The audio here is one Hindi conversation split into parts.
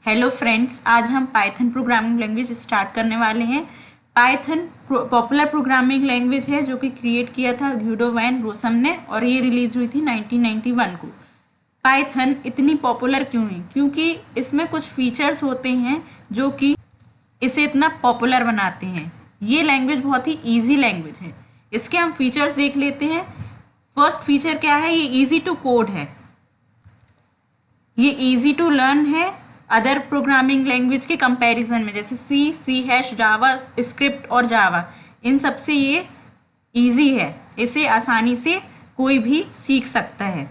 हेलो फ्रेंड्स, आज हम पाइथन प्रोग्रामिंग लैंग्वेज स्टार्ट करने वाले हैं। पाइथन पॉपुलर प्रोग्रामिंग लैंग्वेज है जो कि क्रिएट किया था ग्यूडो वैन रोसम ने और ये रिलीज हुई थी 1991 को। पाइथन इतनी पॉपुलर क्यों है? क्योंकि इसमें कुछ फीचर्स होते हैं जो कि इसे इतना पॉपुलर बनाते हैं। ये लैंग्वेज बहुत ही ईजी लैंग्वेज है। इसके हम फीचर्स देख लेते हैं। फर्स्ट फीचर क्या है? ये ईजी टू कोड है, ये ईजी टू लर्न है अदर प्रोग्रामिंग लैंग्वेज के कंपैरिजन में, जैसे सी हैश, जावा स्क्रिप्ट और जावा, इन सब से ये ईजी है। इसे आसानी से कोई भी सीख सकता है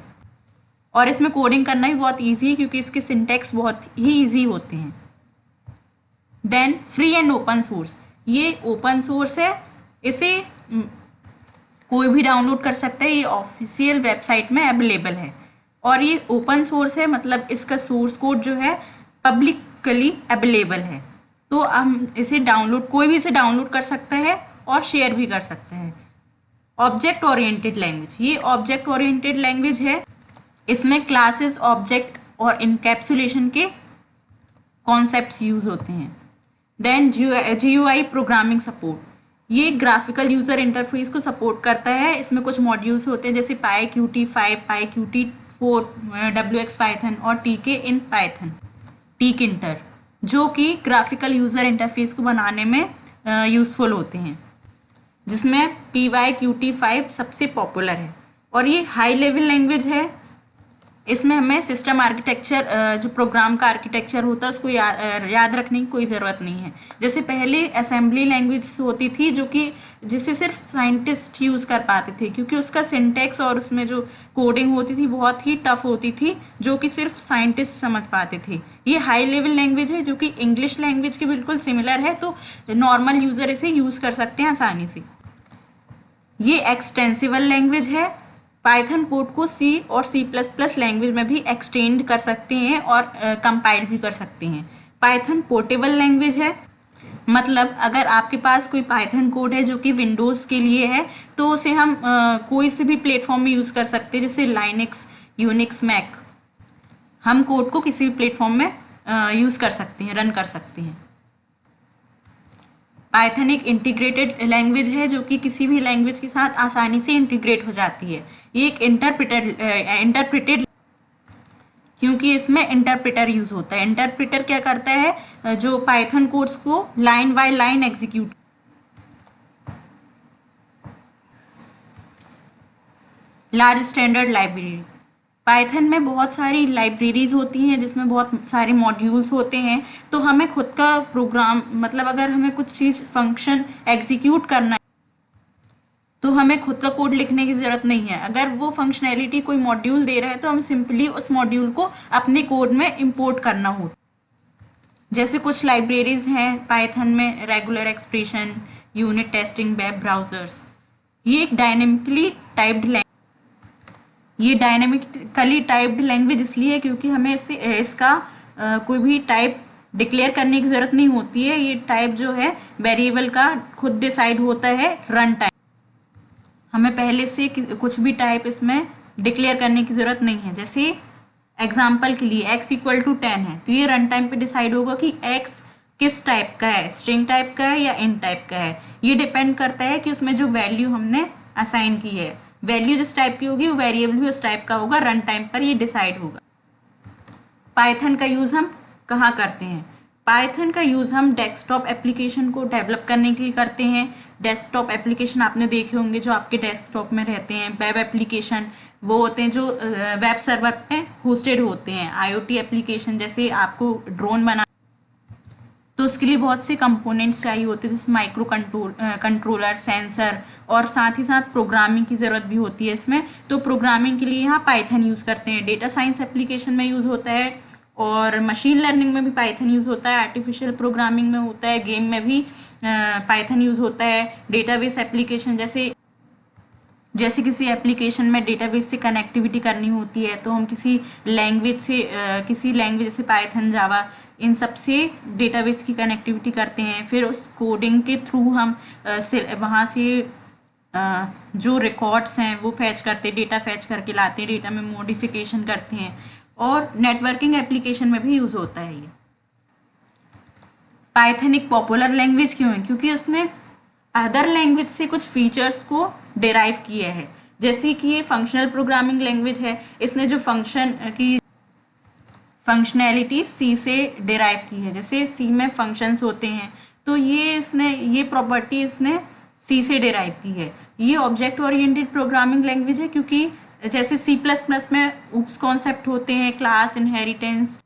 और इसमें कोडिंग करना भी बहुत ईजी है क्योंकि इसके सिंटैक्स बहुत ही ईजी होते हैं। Then free and open source, ये ओपन सोर्स है, इसे कोई भी डाउनलोड कर सकता है, ये ऑफिशियल वेबसाइट में अवेलेबल है। और ये ओपन सोर्स है, मतलब इसका सोर्स कोड जो है पब्लिकली अवेलेबल है, तो हम इसे डाउनलोड, कोई भी इसे डाउनलोड कर सकता है और शेयर भी कर सकता है। ऑब्जेक्ट ओरिएंटेड लैंग्वेज, ये ऑब्जेक्ट ओरिएंटेड लैंग्वेज है। इसमें क्लासेस, ऑब्जेक्ट और इनकैप्सुलेशन के कॉन्सेप्ट्स यूज होते हैं। देन GUI प्रोग्रामिंग सपोर्ट, ये ग्राफिकल यूजर इंटरफेस को सपोर्ट करता है। इसमें कुछ मॉड्यूल्स होते हैं जैसे PyQt5, PyQt4, WX Python और TK in Python, tkinter, जो कि ग्राफिकल यूजर इंटरफेस को बनाने में यूजफुल होते हैं, जिसमें PyQt5 सबसे पॉपुलर है। और ये हाई लेवल लैंग्वेज है। इसमें हमें सिस्टम आर्किटेक्चर, जो प्रोग्राम का आर्किटेक्चर होता है उसको याद रखने की कोई ज़रूरत नहीं है। जैसे पहले असेंबली लैंग्वेज होती थी जो कि जिसे सिर्फ साइंटिस्ट यूज़ कर पाते थे, क्योंकि उसका सिंटैक्स और उसमें जो कोडिंग होती थी बहुत ही टफ होती थी, जो कि सिर्फ साइंटिस्ट समझ पाते थे। ये हाई लेवल लैंग्वेज है जो कि इंग्लिश लैंग्वेज के बिल्कुल सिमिलर है, तो नॉर्मल यूज़र इसे यूज़ कर सकते हैं आसानी से। ये एक्सटेंसिबल लैंग्वेज है। पाइथन कोड को C और C++ लैंग्वेज में भी एक्सटेंड कर सकते हैं और कंपाइल भी कर सकते हैं। पाइथन पोर्टेबल लैंग्वेज है, मतलब अगर आपके पास कोई पाइथन कोड है जो कि विंडोज़ के लिए है तो उसे हम कोई से भी प्लेटफॉर्म में यूज़ कर सकते हैं, जैसे लाइनक्स, यूनिक्स, मैक। हम कोड को किसी भी प्लेटफॉर्म में यूज़ कर सकते हैं, रन कर सकते हैं। पाइथन एक इंटीग्रेटेड लैंग्वेज है जो कि किसी भी लैंग्वेज के साथ आसानी से इंटीग्रेट हो जाती है। ये एक इंटरप्रेटेड, क्योंकि इसमें इंटरप्रेटर यूज होता है। इंटरप्रेटर क्या करता है? जो पाइथन कोड्स को line by line execute. Large standard library, Python में बहुत सारी लाइब्रेरीज होती हैं जिसमें बहुत सारे मॉड्यूल्स होते हैं, तो हमें खुद का प्रोग्राम, मतलब अगर हमें कुछ चीज़ फंक्शन एग्जीक्यूट करना है तो हमें खुद का कोड लिखने की ज़रूरत नहीं है। अगर वो फंक्शनैलिटी कोई मॉड्यूल दे रहा है तो हम सिंपली उस मॉड्यूल को अपने कोड में इंपोर्ट करना हो। जैसे कुछ लाइब्रेरीज हैं पाइथन में, regular expression, unit testing, web browsers. ये एक डायनेमिकली टाइप्ड लैंग्वेज इसलिए है क्योंकि हमें इसका कोई भी टाइप डिक्लेयर करने की ज़रूरत नहीं होती है। ये टाइप जो है वेरिएबल का खुद डिसाइड होता है रन टाइम। हमें पहले से कुछ भी टाइप इसमें डिक्लेयर करने की ज़रूरत नहीं है। जैसे एग्जाम्पल के लिए x = 10 है, तो ये रन टाइम पे डिसाइड होगा कि x किस टाइप का है, स्ट्रिंग टाइप का है या int टाइप का है। ये डिपेंड करता है कि उसमें जो वैल्यू हमने असाइन की है, वैल्यू जिस टाइप की होगी वो वेरिएबल भी उस टाइप का होगा। रन टाइम पर ये डिसाइड होगा। पाइथन का यूज़ हम कहाँ करते हैं? पाइथन का यूज़ हम डेस्कटॉप एप्लीकेशन को डेवलप करने के लिए करते हैं। डेस्कटॉप एप्लीकेशन आपने देखे होंगे जो आपके डेस्कटॉप में रहते हैं। वेब एप्लीकेशन वो होते हैं जो वेब सर्वर पे होस्टेड होते हैं। IoT एप्लीकेशन, जैसे आपको ड्रोन बना, तो उसके लिए बहुत से कंपोनेंट्स चाहिए होते हैं, जैसे माइक्रो कंट्रोलर, सेंसर, और साथ ही साथ प्रोग्रामिंग की ज़रूरत भी होती है इसमें। तो प्रोग्रामिंग के लिए यहाँ पाइथन यूज़ करते हैं। डेटा साइंस एप्लीकेशन में यूज़ होता है और मशीन लर्निंग में भी पाइथन यूज़ होता है। आर्टिफिशियल प्रोग्रामिंग में होता है, गेम में भी पाइथन यूज़ होता है। डेटाबेस एप्लीकेशन, जैसे किसी एप्लीकेशन में डेटाबेस से कनेक्टिविटी करनी होती है तो हम किसी लैंग्वेज जैसे पाइथन, जावा, इन सब से डेटाबेस की कनेक्टिविटी करते हैं। फिर उस कोडिंग के थ्रू हम वहाँ से जो रिकॉर्ड्स हैं वो फैच करते, डेटा फैच करके लाते हैं, डेटा में मॉडिफिकेशन करते हैं। और नेटवर्किंग एप्लीकेशन में भी यूज़ होता है ये। पाइथन एक पॉपुलर लैंग्वेज क्यों है? क्योंकि उसने अदर लैंग्वेज से कुछ फीचर्स को डिराइव किया है। जैसे कि ये फंक्शनल प्रोग्रामिंग लैंग्वेज है, इसने जो फंक्शन की फंक्शनैलिटी सी से डिराइव की है। जैसे सी में फंक्शंस होते हैं, तो ये प्रॉपर्टी इसने सी से डिराइव की है। ये ऑब्जेक्ट ओरिएंटेड प्रोग्रामिंग लैंग्वेज है, क्योंकि जैसे सी प्लस प्लस में ऊप्स कॉन्सेप्ट होते हैं, क्लास, इनहेरिटेंस,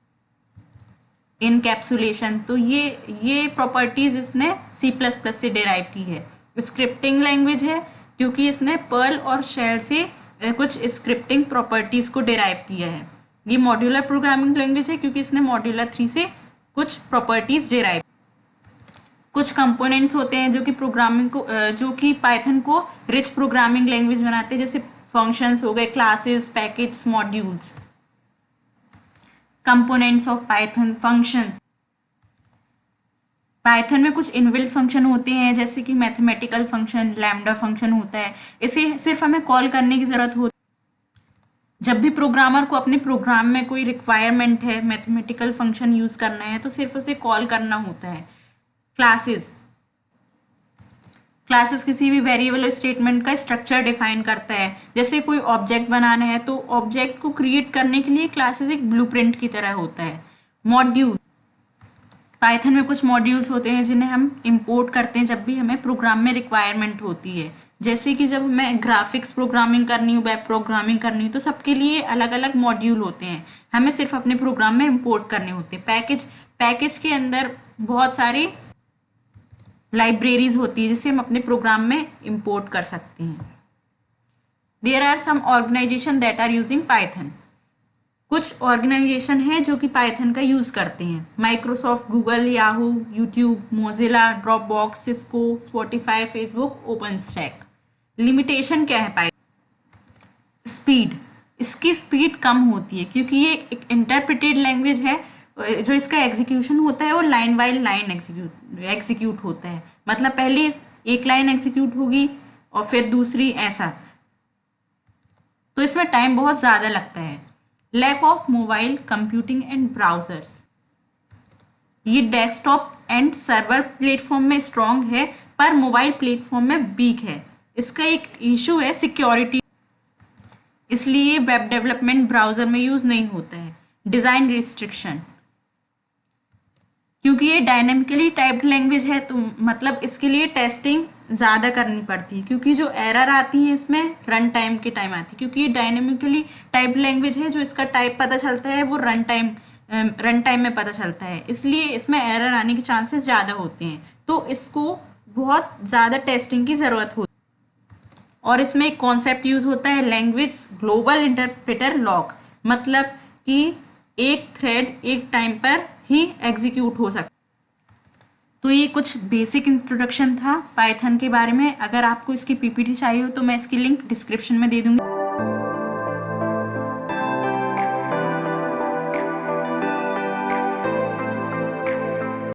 इनकैप्सुलेशन, तो ये प्रॉपर्टीज इसने सी प्लस प्लस से डिराइव की है। स्क्रिप्टिंग लैंग्वेज है, क्योंकि इसने पर्ल और शेल से कुछ स्क्रिप्टिंग प्रॉपर्टीज को डिराइव किया है। ये मॉड्यूलर प्रोग्रामिंग लैंग्वेज है, क्योंकि इसने मॉड्यूलर 3 से कुछ प्रॉपर्टीज डिराइव। कुछ कंपोनेंट्स होते हैं जो कि पाइथन को रिच प्रोग्रामिंग लैंग्वेज बनाते हैं, जैसे फंक्शंस हो गए, classes, package, modules. Components of Python function. Python में कुछ इनबिल्ट फंक्शन होते हैं, जैसे कि मैथमेटिकल फंक्शन, लैम्डा फंक्शन होता है। इसे सिर्फ हमें कॉल करने की ज़रूरत होती है जब भी प्रोग्रामर को अपने प्रोग्राम में कोई रिक्वायरमेंट है, मैथमेटिकल फंक्शन यूज़ करना है, तो सिर्फ उसे कॉल करना होता है। क्लासेस किसी भी वेरिएबल स्टेटमेंट का स्ट्रक्चर डिफाइन करता है। जैसे कोई ऑब्जेक्ट बनाना है, तो ऑब्जेक्ट को क्रिएट करने के लिए क्लासेस एक ब्लूप्रिंट की तरह होता है। मॉड्यूल, पाइथन में कुछ मॉड्यूल्स होते हैं जिन्हें हम इंपोर्ट करते हैं जब भी हमें प्रोग्राम में रिक्वायरमेंट होती है। जैसे कि जब हमें ग्राफिक्स प्रोग्रामिंग करनी हो, वेब प्रोग्रामिंग करनी हो, तो सबके लिए अलग अलग मॉड्यूल होते हैं, हमें सिर्फ अपने प्रोग्राम में इंपोर्ट करने होते हैं। पैकेज के अंदर बहुत सारी लाइब्रेरीज होती है जिसे हम अपने प्रोग्राम में इंपोर्ट कर सकते हैं। There are some organization that are using Python. कुछ ऑर्गेनाइजेशन है जो कि पाइथन का यूज़ करते हैं। Microsoft, Google, Yahoo, YouTube, Mozilla, Dropbox, Cisco, Spotify, Facebook, OpenStack. Limitation क्या है पाइथन? स्पीड। इसकी स्पीड कम होती है, क्योंकि ये एक इंटरप्रेटेड लैंग्वेज है। जो इसका एग्जीक्यूशन होता है वो लाइन बाय लाइन एग्जीक्यूट होता है। मतलब पहले एक लाइन एग्जीक्यूट होगी और फिर दूसरी, ऐसा। तो इसमें टाइम बहुत ज़्यादा लगता है। Lack of mobile computing and browsers. ये डेस्कटॉप एंड सर्वर प्लेटफॉर्म में स्ट्रॉन्ग है, पर मोबाइल प्लेटफॉर्म में वीक है। इसका एक इशू है सिक्योरिटी, इसलिए वेब डेवलपमेंट ब्राउजर में यूज़ नहीं होता है। डिज़ाइन रिस्ट्रिक्शन, क्योंकि ये डायनेमिकली टाइप्ड लैंग्वेज है, तो मतलब इसके लिए टेस्टिंग ज़्यादा करनी पड़ती है, क्योंकि जो एरर आती है इसमें रन टाइम के टाइम आती है। क्योंकि ये डायनेमिकली टाइप्ड लैंग्वेज है, जो इसका टाइप पता चलता है वो रन टाइम में पता चलता है, इसलिए इसमें एरर आने के चांसेस ज़्यादा होते हैं। तो इसको बहुत ज़्यादा टेस्टिंग की ज़रूरत होती है। और इसमें एक कॉन्सेप्ट यूज़ होता है, लैंग्वेज ग्लोबल इंटरप्रेटर लॉक। मतलब कि एक थ्रेड एक टाइम पर ही एग्जीक्यूट हो सकता। तो ये कुछ बेसिक इंट्रोडक्शन था पाइथन के बारे में। अगर आपको इसकी पीपीटी चाहिए हो तो मैं इसकी लिंक डिस्क्रिप्शन में दे दूँगी।